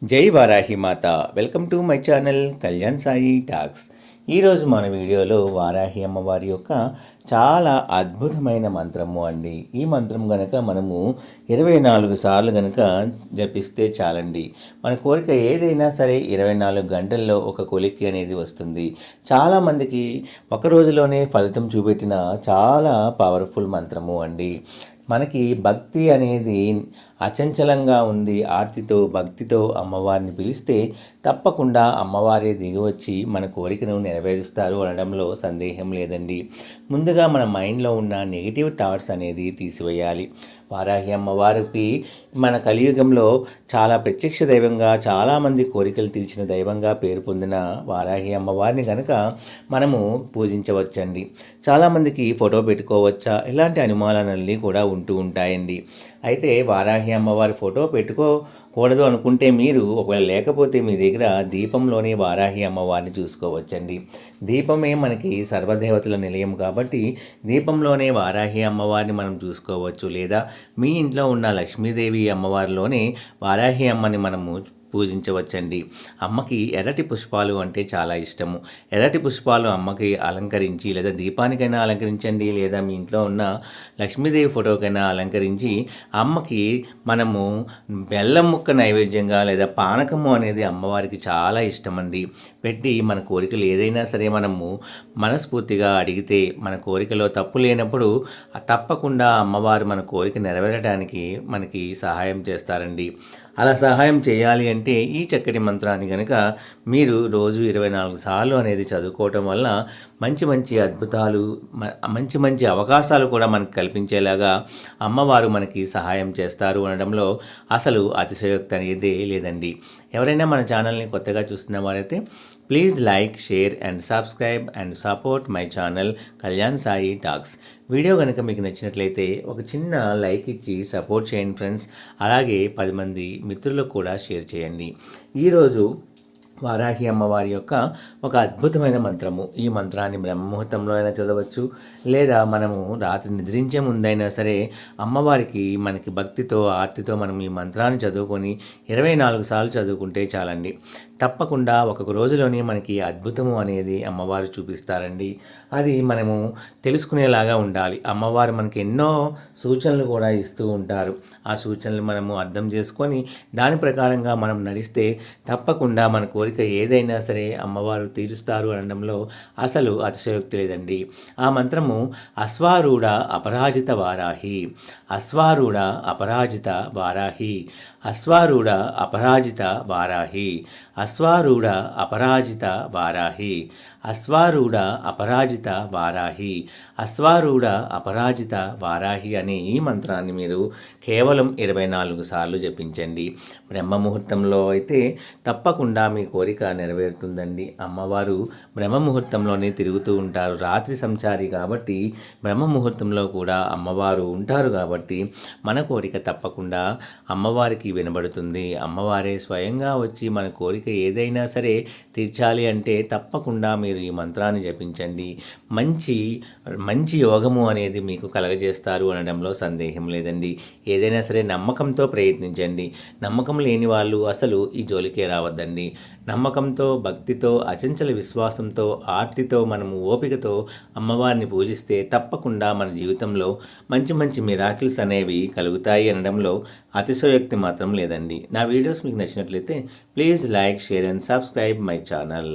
జై వారాహి మాత. Welcome to my channel Kalyan Sai talks. ఈరోజు మన వీడియోలో వారాహి అమ్మవారి యొక్క చాలా అద్భుతమైన మంత్రము అండి. ఈ మంత్రం గనక మనము 24 సార్లు గనక జపిస్తే చాలండి. మన కోరిక ఏదైనా సరే 24 గంటల్లో ఒక కొలిక్కి అనేది వస్తుంది. చాలామందికి ఒక రోజులోనే ఫలితం చూపెట్టిన చాలా పవర్ఫుల్ మంత్రము అండి. మనకి భక్తి అనేది అచంచలంగా ఉంది. ఆర్తితో భక్తితో అమ్మవారిని పిలిస్తే తప్పకుండా అమ్మవారే దిగివచ్చి మన కోరికను నెరవేరుస్తారు అనడంలో సందేహం లేదండి. ముందుగా మన మైండ్లో ఉన్న నెగిటివ్ థాట్స్ అనేది తీసివేయాలి. వారాహి అమ్మవారికి మన కలియుగంలో చాలా ప్రత్యక్ష దైవంగా, చాలామంది కోరికలు తీర్చిన దైవంగా పేరు పొందిన వారాహి అమ్మవారిని కనుక మనము పూజించవచ్చండి. చాలామందికి ఫోటో పెట్టుకోవచ్చా, ఇలాంటి అనుమానాలన్నీ కూడా ఉంటూ ఉంటాయండి. అయితే వారాహి అమ్మవారి ఫోటో పెట్టుకోకూడదు అనుకుంటే మీరు ఒకవేళ లేకపోతే మీ దగ్గర దీపంలోనే వారాహి అమ్మవారిని చూసుకోవచ్చండి. దీపమే మనకి సర్వదేవతల నిలయం కాబట్టి దీపంలోనే వారాహి అమ్మవారిని మనం చూసుకోవచ్చు. లేదా మీ ఇంట్లో ఉన్న లక్ష్మీదేవి అమ్మవారిలోనే వారాహి అమ్మని మనము పూజించవచ్చండి. అమ్మకి ఎర్రటి పుష్పాలు అంటే చాలా ఇష్టము. ఎర్రటి పుష్పాలు అమ్మకి అలంకరించి లేదా దీపానికైనా అలంకరించండి, లేదా మీ ఇంట్లో ఉన్న లక్ష్మీదేవి ఫోటోకైనా అలంకరించి అమ్మకి మనము బెల్లం ముక్క నైవేద్యంగా లేదా పానకము అనేది అమ్మవారికి చాలా ఇష్టమండి పెట్టి మన కోరికలు ఏదైనా సరే మనము మనస్ఫూర్తిగా అడిగితే మన కోరికలో తప్పు లేనప్పుడు తప్పకుండా అమ్మవారు మన కోరిక నెరవేరడానికి మనకి సహాయం చేస్తారండి. అలా సహాయం చేయాలి అంటే ఈ చక్కటి మంత్రాన్ని కనుక మీరు రోజు 24 సార్లు అనేది చదువుకోవటం వల్ల మంచి మంచి అద్భుతాలు, మంచి మంచి అవకాశాలు కూడా మనకు కల్పించేలాగా అమ్మవారు మనకి సహాయం చేస్తారు అనడంలో అసలు అతిశయోక్తి అనేది లేదండి. ఎవరైనా మన ఛానల్ని కొత్తగా చూస్తున్న వారైతే please like, share and subscribe and support my channel Kalyan Sai talks. Video కనుక మీకు నచ్చినట్లయితే ఒక చిన్న లైక్ ఇచ్చి సపోర్ట్ చేయండి ఫ్రెండ్స్. అలాగే 10 మంది మిత్రులకు కూడా షేర్ చేయండి. ఈరోజు వారాహి అమ్మవారి యొక్క ఒక అద్భుతమైన మంత్రము. ఈ మంత్రాన్ని బ్రహ్మముహూర్తంలో అయినా చదవచ్చు, లేదా మనము రాత్రి నిద్రించే ముందైనా సరే అమ్మవారికి మనకి భక్తితో ఆర్తితో మనం ఈ మంత్రాన్ని చదువుకొని 24 సార్లు చదువుకుంటే చాలండి. తప్పకుండా ఒక్కొక్క రోజులోనే మనకి అద్భుతము అనేది అమ్మవారు చూపిస్తారండి. అది మనము తెలుసుకునేలాగా ఉండాలి. అమ్మవారు మనకి ఎన్నో సూచనలు కూడా ఇస్తూ ఉంటారు. ఆ సూచనలు మనము అర్థం చేసుకొని దాని ప్రకారంగా మనం నడిస్తే తప్పకుండా మన కోరిక ఏదైనా సరే అమ్మవారు తీరుస్తారు అనడంలో అసలు అతిశయోక్తి లేదండి. ఆ మంత్రము అశ్వారూఢ అపరాజిత వారాహి, అశ్వారూఢ అపరాజిత వారాహి, అశ్వారూఢ అపరాజిత వారాహి, అశ్వారూఢ అపరాజిత వారాహి, అశ్వారూఢ అపరాజిత వారాహి, అశ్వారూఢ అపరాజిత వారాహి అనే ఈ మంత్రాన్ని మీరు కేవలం 24 సార్లు జపించండి. బ్రహ్మముహూర్తంలో అయితే తప్పకుండా మీ కోరిక నెరవేరుతుందండి. అమ్మవారు బ్రహ్మముహూర్తంలోనే తిరుగుతూ ఉంటారు. రాత్రి సంచారి కాబట్టి బ్రహ్మముహూర్తంలో కూడా అమ్మవారు ఉంటారు కాబట్టి మన కోరిక తప్పకుండా అమ్మవారికి వినబడుతుంది. అమ్మవారే స్వయంగా వచ్చి మన కోరిక ఏదైనా సరే తీర్చాలి అంటే తప్పకుండా మీరు ఈ మంత్రాన్ని జపించండి. మంచి యోగము అనేది మీకు కలగజేస్తారు అనడంలో సందేహం లేదండి. ఏదైనా సరే నమ్మకంతో ప్రయత్నించండి. నమ్మకం లేని వాళ్ళు అసలు ఈ జోలికే రావద్దండి. నమ్మకంతో, భక్తితో, అచంచల విశ్వాసంతో, ఆర్తితో, మనము ఓపికతో అమ్మవారిని పూజిస్తే తప్పకుండా మన జీవితంలో మంచి మంచి మిరాకిల్స్ అనేవి కలుగుతాయి అనడంలో అతిశయోక్తి మాత్రం లేదండి. నా వీడియోస్ మీకు నచ్చినట్లయితే please like, share and subscribe my channel.